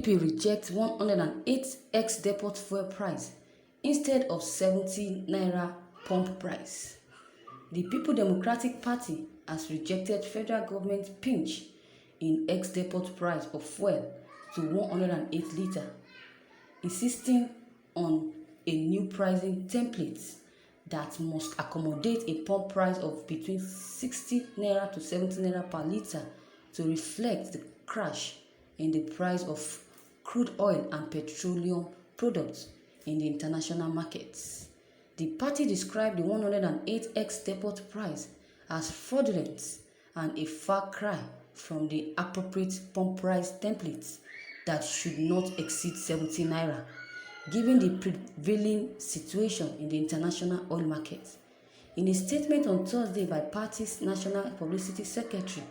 PDP rejects 108 ex-depot fuel price instead of 70 naira pump price. The People Democratic Party has rejected federal government pinch in ex-depot price of fuel to 108 litre, insisting on a new pricing template that must accommodate a pump price of between 60 naira to 70 naira per litre to reflect the crash in the price of crude oil and petroleum products in the international markets. The party described the 108 ex-depot price as fraudulent and a far cry from the appropriate pump price templates that should not exceed 70 naira, given the prevailing situation in the international oil market. In a statement on Thursday by party's National Publicity Secretary,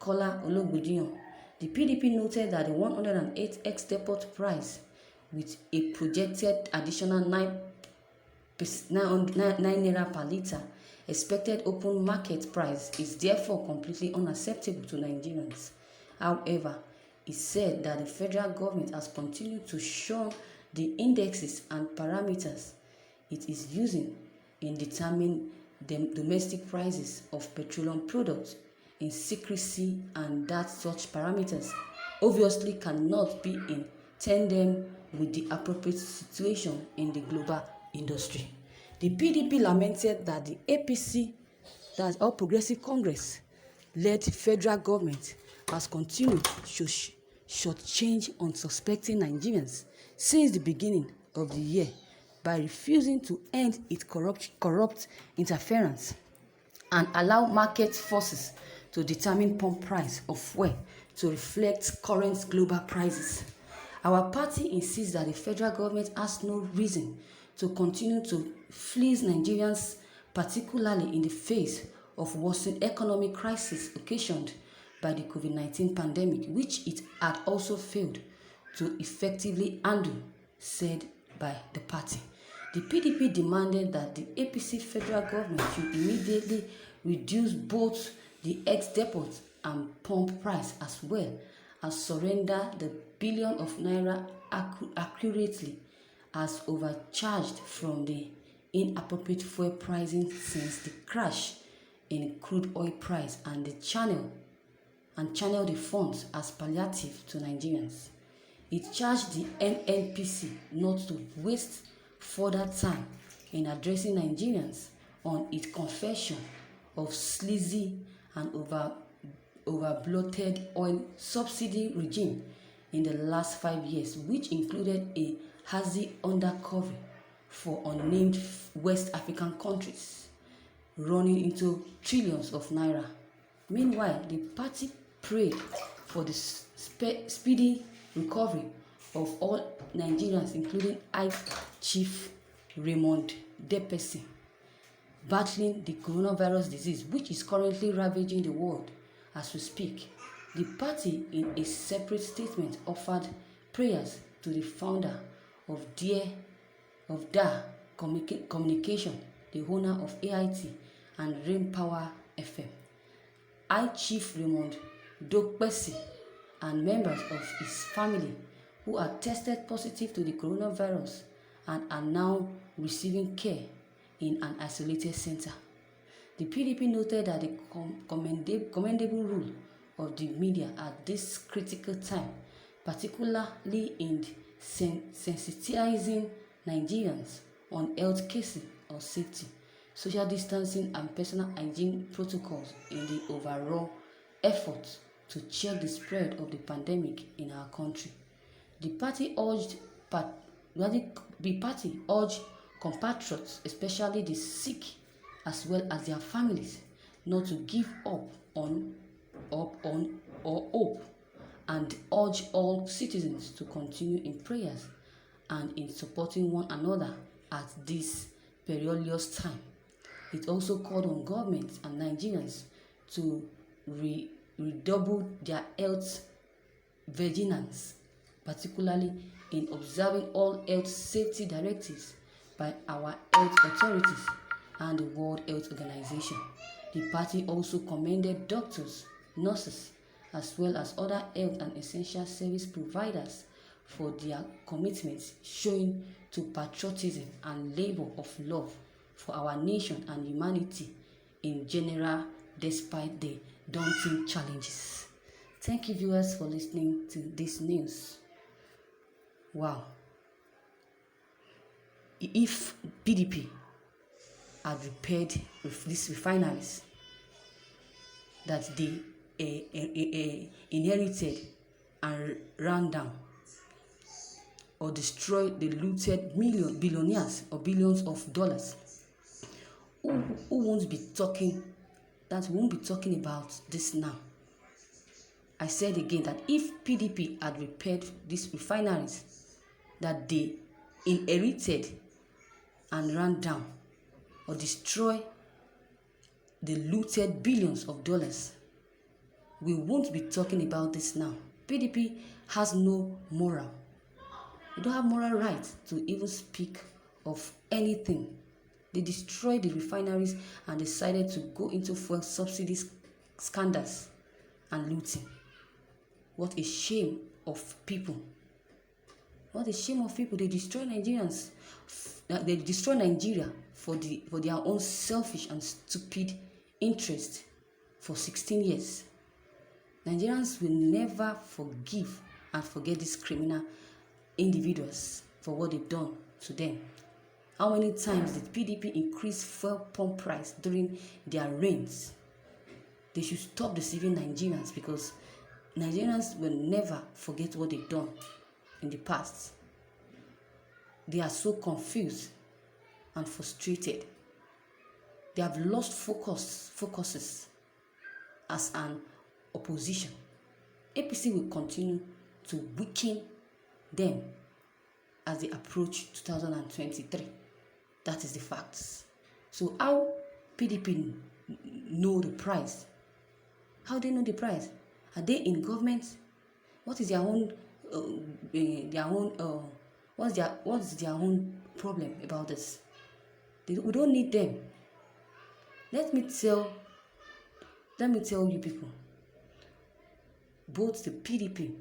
OLOGBODINYA, the PDP noted that the 108 ex-depot price, with a projected additional 9 naira per litre expected open market price, is therefore completely unacceptable to Nigerians. However, it said that the federal government has continued to shun the indexes and parameters it is using in determining the domestic prices of petroleum products in secrecy, and that such parameters obviously cannot be in tandem with the appropriate situation in the global industry. The PDP lamented that the APC, that's All Progressive Congress, led federal government has continued to shortchange unsuspecting Nigerians since the beginning of the year by refusing to end its corrupt interference and allow market forces to determine pump price of fuel to reflect current global prices. Our party insists that the federal government has no reason to continue to fleece Nigerians, particularly in the face of worsening economic crisis occasioned by the COVID-19 pandemic, which it had also failed to effectively handle, said by the party. The PDP demanded that the APC federal government should immediately reduce both the ex-depot and pump price, as well as surrender the billion of naira accurately as overcharged from the inappropriate fuel pricing since the crash in crude oil price, and channel the funds as palliative to Nigerians. It charged the NNPC not to waste further time in addressing Nigerians on its confession of sleazy and over-bloated oil subsidy regime in the last 5 years, which included a hazy undercover for unnamed West African countries, running into trillions of naira. Meanwhile, the party prayed for the speedy recovery of all Nigerians, including High Chief Raymond Depesi, battling the coronavirus disease, which is currently ravaging the world as we speak. The party, in a separate statement, offered prayers to the founder of DAR Communication, the owner of AIT and Rain Power FM, High Chief Raymond Depesi, and members of his family who are tested positive to the coronavirus and are now receiving care in an isolated center. The PDP noted that the commendable role of the media at this critical time, particularly in sensitizing Nigerians on health cases or safety, social distancing and personal hygiene protocols in the overall effort to check the spread of the pandemic in our country. The party urged compatriots, especially the sick as well as their families, not to give up on hope, and urge all citizens to continue in prayers and in supporting one another at this perilous time. It also called on governments and Nigerians to redouble their health vigilance, particularly in observing all health safety directives by our health authorities and the World Health Organization. The party also commended doctors, nurses, as well as other health and essential service providers for their commitment showing to patriotism and labor of love for our nation and humanity in general despite the daunting challenges. Thank you viewers for listening to this news. Wow. If PDP had repaired these refineries that they inherited and ran down, or destroyed the looted billionaires or billions of dollars, who won't be talking, that won't be talking about this now? I said again that if PDP had repaired these refineries that they inherited and ran down, or destroy the looted billions of dollars, we won't be talking about this now. PDP has no moral. They don't have moral right to even speak of anything. They destroyed the refineries and decided to go into fuel subsidy scandals and looting. What a shame of people. What a shame of people. They destroy Nigerians. They destroy Nigeria for their own selfish and stupid interest for 16 years. Nigerians will never forgive and forget these criminal individuals for what they've done to them. How many times did PDP increase fuel pump price during their reigns? They should stop deceiving Nigerians, because Nigerians will never forget what they've done in the past. They are so confused and frustrated. They have lost focuses as an opposition. APC will continue to weaken them as they approach 2023. That is the facts. So how PDP know the price? How do they know the price? Are they in government? What is their own what's their own problem about this? We don't need them. Let me tell you people, both the PDP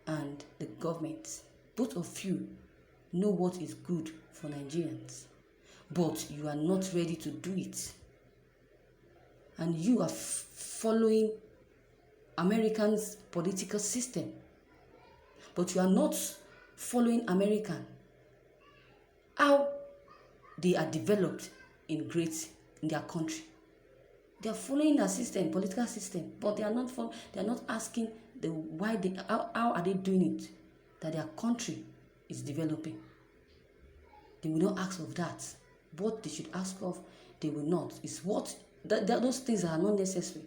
and the government, both of you know what is good for Nigerians, but you are not ready to do it. And you are following Americans' political system, but you are not following American, how they are developed in their country. They are following their system, political system, but they are not asking how are they doing it that their country is developing. They will not ask of that. What they should ask of, they will not. It's what those things that are not necessary.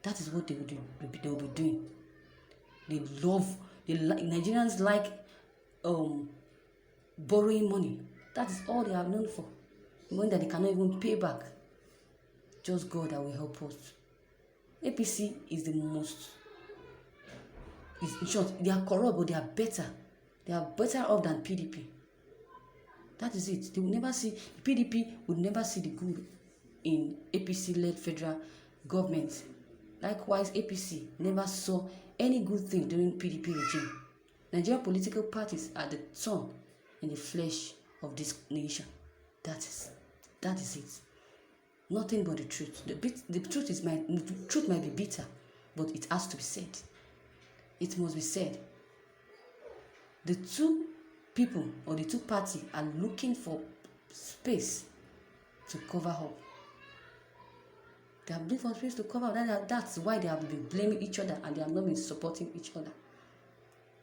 That is what they will do. They will be doing. Nigerians like borrowing money. That is all they are known for. Money that they cannot even pay back. Just God that will help us. APC is the most. In short, they are corrupt, but they are better. They are better off than PDP. That is it. They will never see, PDP would never see the good in APC-led federal government. Likewise, APC never saw any good thing during PDP regime. Nigerian political parties are the thorn in the flesh of this nation. That is it. Nothing but the truth. The truth might be bitter, but it has to be said. It must be said. The two people or the two parties are looking for space to cover up. They are looking for space to cover up. That's why they have been blaming each other and they have not been supporting each other.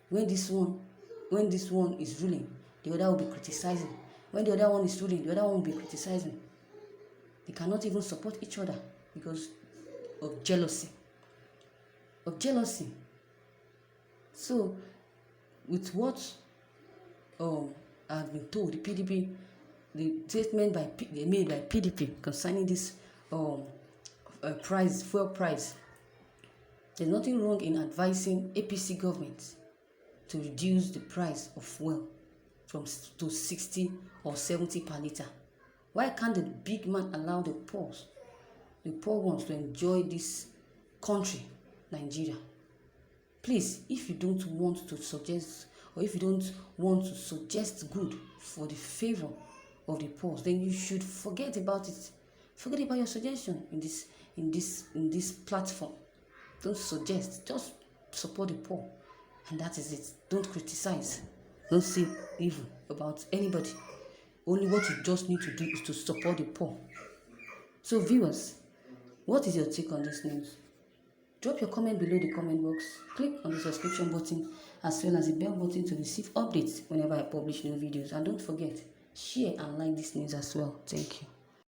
When this one is ruling, the other will be criticizing. When the other one is ruling, the other one will be criticizing. They cannot even support each other because of jealousy. So, with what I've been told, the statement made by PDP concerning this fuel price, there's nothing wrong in advising APC government to reduce the price of fuel to 60 or 70 per liter. Why can't the big man allow the poor ones to enjoy this country, Nigeria? Please, if you don't want to suggest or if you don't want to suggest good for the favor of the poor, then you should forget about it. Forget about your suggestion in this platform. Don't suggest, just support the poor, and that is it. Don't criticize, don't say evil about anybody. Only what you just need to do is to support the poor. So viewers, what is your take on this news? Drop your comment below the comment box. Click on the subscription button as well as the bell button to receive updates whenever I publish new videos. And don't forget, share and like this news as well. Thank you.